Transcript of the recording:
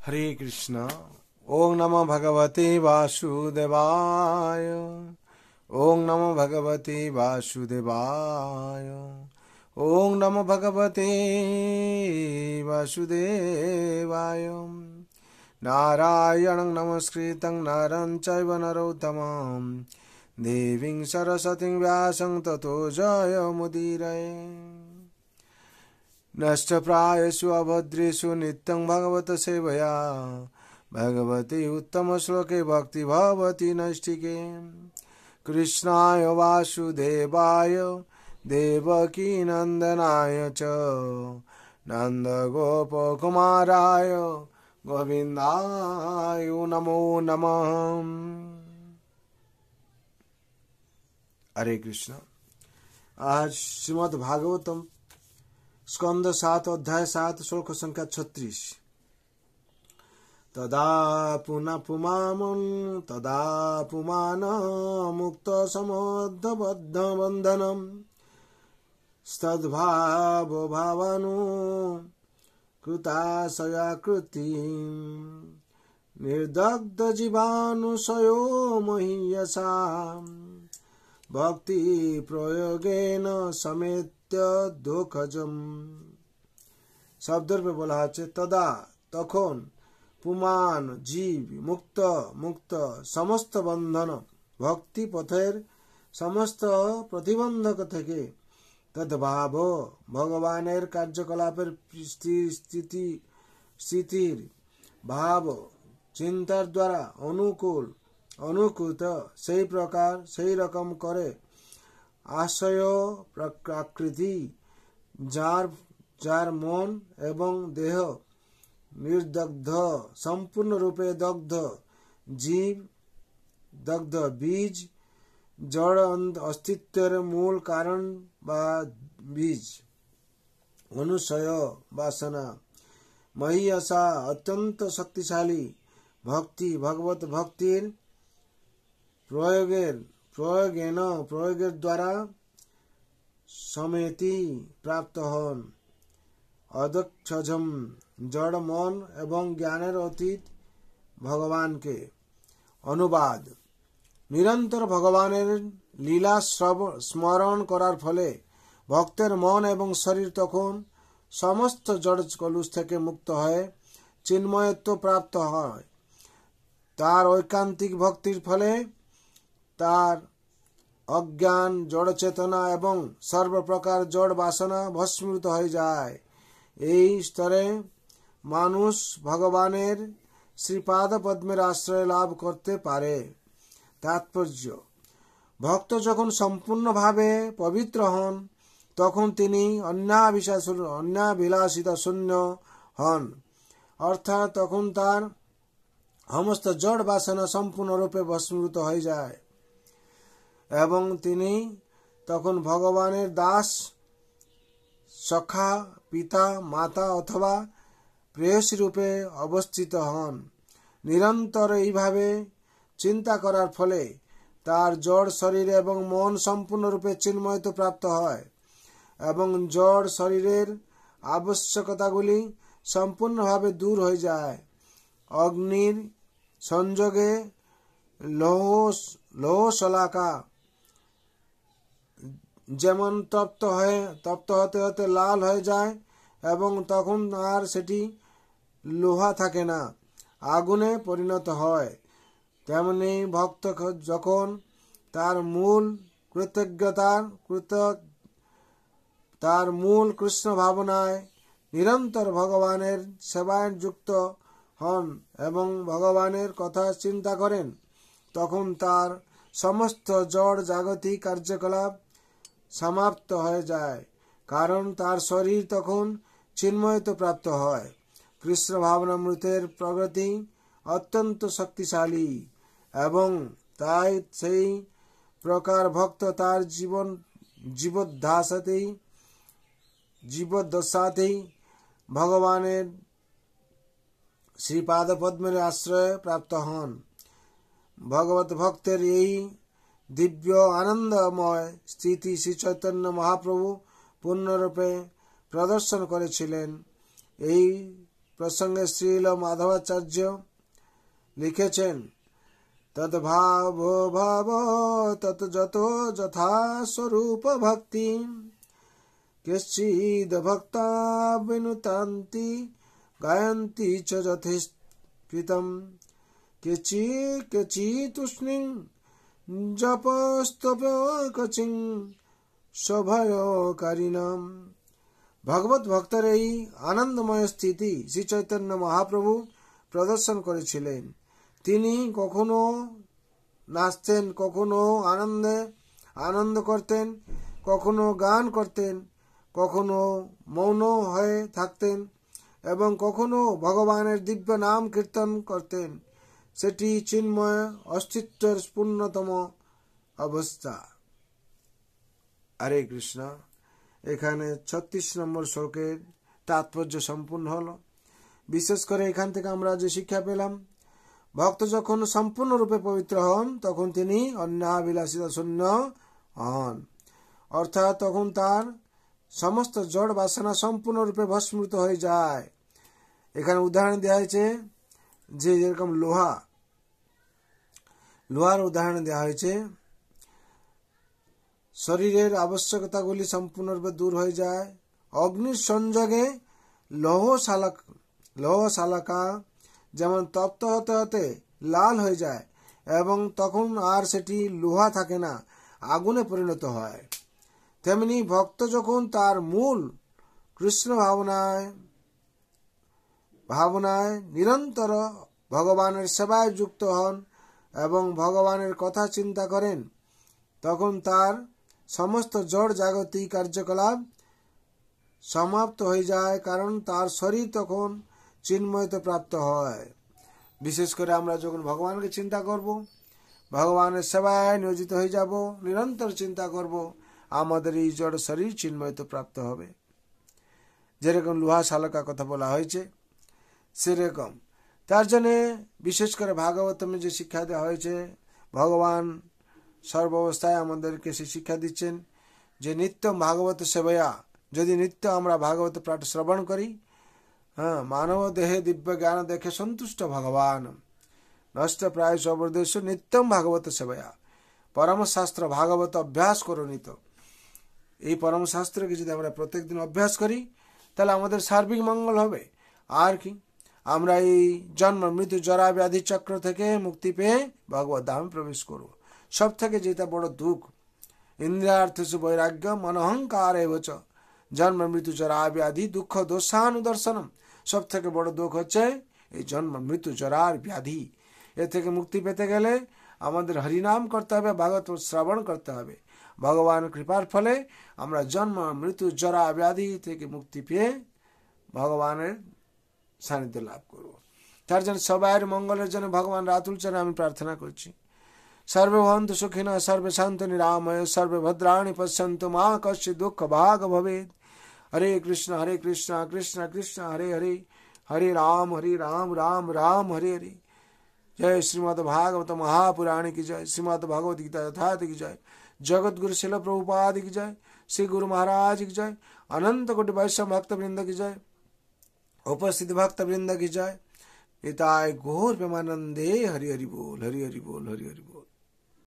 हरे कृष्णा। ओम नमो भगवते वासुदेवाय। ओम नमो भगवते वासुदेवाय। ओम नमो भगवते वासुदेवाय। नारायणं नमस्कृतं नरं चैव नरोत्तमं देवीं सरस्वतीं व्यासं ततो जयमुदीरये। नष्टप्रायेषु अभद्रेषु नित्यं भगवत सेवया भगवती उत्तमश्लोके भक्ति भवति नैष्ठिके। कृष्णाय वासुदेवाय देवकी नन्दनाय च नन्दगोपकुमाराय गोविन्दाय नमो नमः। हरे कृष्ण। आज श्रीमद् भागवतम स्कंद 7 अध्याय 7 श्लोक संख्या 36। तदा पुमान मुक्त समोद्धबद्ध बंधनम स्तद्भाव भावानु कृताशयाकृति निर्दग्ध जीवानुशयो महीयसा भक्ति प्रयोगेन समेत दुखजम। शब्द पे बोला है तदा तখন पुमान जीव मुक्त मुक्त समस्त बंधन भक्ति पथेर समस्त प्रतिबंधक থেকে तद्भाव भगवानेर कार्यकलापेर स्थितिर भाव चिंतार द्वारा अनुकूल अनुकूत সেই प्रकार সেই রকম করে आशय प्रकृति जार मन एवं देह निर्दग्ध संपूर्ण रूपे दग्ध जीव दग्ध बीज जड़ अस्तित्वेर मूल कारण बा बीज अनुशय वासना महियसा अत्यंत शक्तिशाली भक्ति भगवत भक्तिर प्रयोगेर द्वारा समेति प्राप्त हन अदक्षजम जड़ मन एवं ज्ञानेर अतीत भगवान के। अनुवाद। निरंतर भगवानेर लीला स्मरण करार फले भक्तेर मन एवं शरीर तखन समस्त जड़ कलुष थेके मुक्त हये चिन्मयत्व प्राप्त हय। तार ऐकान्तिक भक्तिर फले तार अज्ञान जड़ चेतना एवं सर्व प्रकार जड़ वासना भस्मीभूत हो जाए। এই স্তরে মানুষ ভগবানের শ্রীপাদ পদ্মের আশ্রয় লাভ করতে পারে। তাৎপর্য। ভক্ত যখন সম্পূর্ণভাবে পবিত্র হন তখন তিনি অন্যাভিলাষিতা শূন্য হন, অর্থাৎ তখন তার সমস্ত জড় বাসনা সম্পূর্ণরূপে ভস্মীভূত হয়ে যায় এবং তিনি তখন ভগবানের দাস সখা পিতা মাতা অথবা প্রেয়সী রূপে অবস্থিত হন। নিরন্তর এইভাবে চিন্তা করার ফলে তার জড় শরীর এবং মন সম্পূর্ণরূপে চিন্ময়ত্ব প্রাপ্ত হয় এবং জড় শরীরের আবশ্যকতাগুলি সম্পূর্ণভাবে দূর হয়ে যায়। অগ্নির সংযোগে লৌহশলাকা যেমন তপ্ত হতে হতে লাল হয়ে যায় এবং তখন আর সেটি লোহা থাকে না, আগুনে পরিণত হয়, তেমনি ভক্ত যখন তার মূল কৃষ্ণ ভাবনায় নিরন্তর ভগবানের সেবায় যুক্ত হন এবং ভগবানের কথা চিন্তা করেন তখন তার সমস্ত জড় জাগতিক কার্যকলাপ সমাপ্ত হয়ে যায়, কারণ তার শরীর তখন চিন্ময়ত্ব প্রাপ্ত হয়। কৃষ্ণ ভাবনামৃতের প্রগতি অত্যন্ত শক্তিশালী এবং তাই সেই প্রকার ভক্ত তার জীবদ্দশাতেই ভগবানের শ্রীপাদ পদ্মের আশ্রয় প্রাপ্ত হন। ভগবত ভক্তের এই দিব্য আনন্দময় স্থিতি শ্রী চৈতন্য মহাপ্রভু পূর্ণরূপে প্রদর্শন করেছিলেন। এই প্রসঙ্গে শ্রীল মাধবাচার্য লিখেছেন, তদ্ভাব ভাব তত যত যথা স্বরূপ ভক্তি কেচিদ ভক্তা বিনুতান্তি গায়ন্তি চ যথেষ্টম কেচি তুষ্ণিং জপস্তপকচিং শোভয়কারিণাম। ভগবত ভক্তের এই আনন্দময় স্থিতি শ্রী চৈতন্য মহাপ্রভু প্রদর্শন করেছিলেন। তিনি কখনো নাচতেন, কখনো আনন্দ করতেন, কখনো গান করতেন, কখনো মৌন হয়ে থাকতেন এবং কখনো ভগবানের দিব্য নাম কীর্তন করতেন। সেটি চিন্ময় অস্তিত্বের পূর্ণতম অবস্থা। হরে কৃষ্ণ। এখানে 36 নম্বর শ্লোকের তাৎপর্য সম্পূর্ণ হলো। বিশেষ করে এখান থেকে আমরা যে শিক্ষা পেলাম, ভক্ত যখন সম্পূর্ণরূপে পবিত্র হন তখন তিনি অন্যাবিলাসিতা শূন্য হন, অর্থাৎ তখন তার সমস্ত জড় বাসনা সম্পূর্ণরূপে ভস্মীভূত হয়ে যায়। এখানে উদাহরণ দেওয়া হয়েছে যে যেরকম লোহার উদাহরণ দেওয়া হয়েছে, শরীরের আবশ্যকতাগুলি সম্পূর্ণরূপে দূর হয়ে যায়। অগ্নির সংযোগে লৌহ শালাকা যেমন তপ্ত হতে হতে লাল হয়ে যায় এবং তখন আর সেটি লোহা থাকে না, আগুনে পরিণত হয়, তেমনি ভক্ত যখন তার মূল কৃষ্ণ ভাবনায় নিরন্তর ভগবানের সেবায় যুক্ত হন এবং ভগবানের কথা চিন্তা করেন, তখন তার সমস্ত জড় জাগতিক কার্যকলাপ সমাপ্ত হয়ে যায়, কারণ তার শরীর তখন চিন্ময়তা প্রাপ্ত হয়। বিশেষ করে আমরা যখন ভগবানকে চিন্তা করব, ভগবানের সেবায় নিয়োজিত হয়ে যাব, নিরন্তর চিন্তা করব, আমাদের এই জড় শরীর চিন্ময়তা প্রাপ্ত হবে। যেরকম লোহা শালকা কথা বলা হয়েছে সেরকম। তার জন্য বিশেষ করে ভাগবতমে যে শিক্ষা দেওয়া হয়েছে, ভগবান সর্বাবস্থায় আমাদেরকে সে শিক্ষা দিচ্ছেন যে নিত্য ভাগবত সেবয়া, যদি নিত্য আমরা ভাগবত পাঠ শ্রবণ করি, মানব দেহে দিব্য জ্ঞান দেখে সন্তুষ্ট ভগবান নষ্ট প্রায় সবর্দেশ নিত্যম ভাগবত সেবয়া। পরমশাস্ত্র ভাগবত অভ্যাস করো নিত। এই পরমশাস্ত্রকে যদি আমরা প্রত্যেক দিন অভ্যাস করি তাহলে আমাদের সার্বিক মঙ্গল হবে। আর কি, আমরা এই জন্ম মৃত্যু জরা ব্যাধি চক্র থেকে মুক্তি পেয়ে ভগবত ধামে প্রবেশ করব। সব থেকে যেটা বড় দুঃখ, ইন্দ্রিয়ার্থেষু বৈরাগ্য মনহংকার এবচ জন্ম মৃত্যু জরা ব্যাধি দুঃখ দোষানুদর্শনম। সব থেকে বড় দুঃখ হচ্ছে এই জন্ম মৃত্যু জরার ব্যাধি। এ থেকে মুক্তি পেতে গেলে আমাদের হরিনাম করতে হবে, ভাগবত শ্রবণ করতে হবে। ভগবান কৃপার ফলে আমরা জন্ম মৃত্যু জরা ব্যাধি থেকে মুক্তি পেয়ে ভগবানের সান্নিধ্য লাভ করব। তার জন্য সবাইয়ের মঙ্গলের জন্য ভগবান রাতুল চরণে আমি প্রার্থনা করছি। सर्वे भवन्तु सुखिनः सर्वे सन्तु निरामया सर्वे भद्राणि पश्यन्तु मा कश्चित् दुःख भाग भवेत्। हरे कृष्ण कृष्ण कृष्ण हरे हरे, हरे राम राम राम हरे हरे। जय श्रीमद् भागवत महापुराण की जय, श्रीमद् भगवद गीता यथार्थ की जय, जगत गुरु शिल प्रभुपाद की जय, श्री गुरु महाराज की जय, अनंत कोटि वैष्णव भक्त वृंद की जय, उपस्थित भक्त वृंद की जय। इताय गौर प्रेमानंदे हरि हरि बोल, हरि हरि बोल, हरि हरि बोल।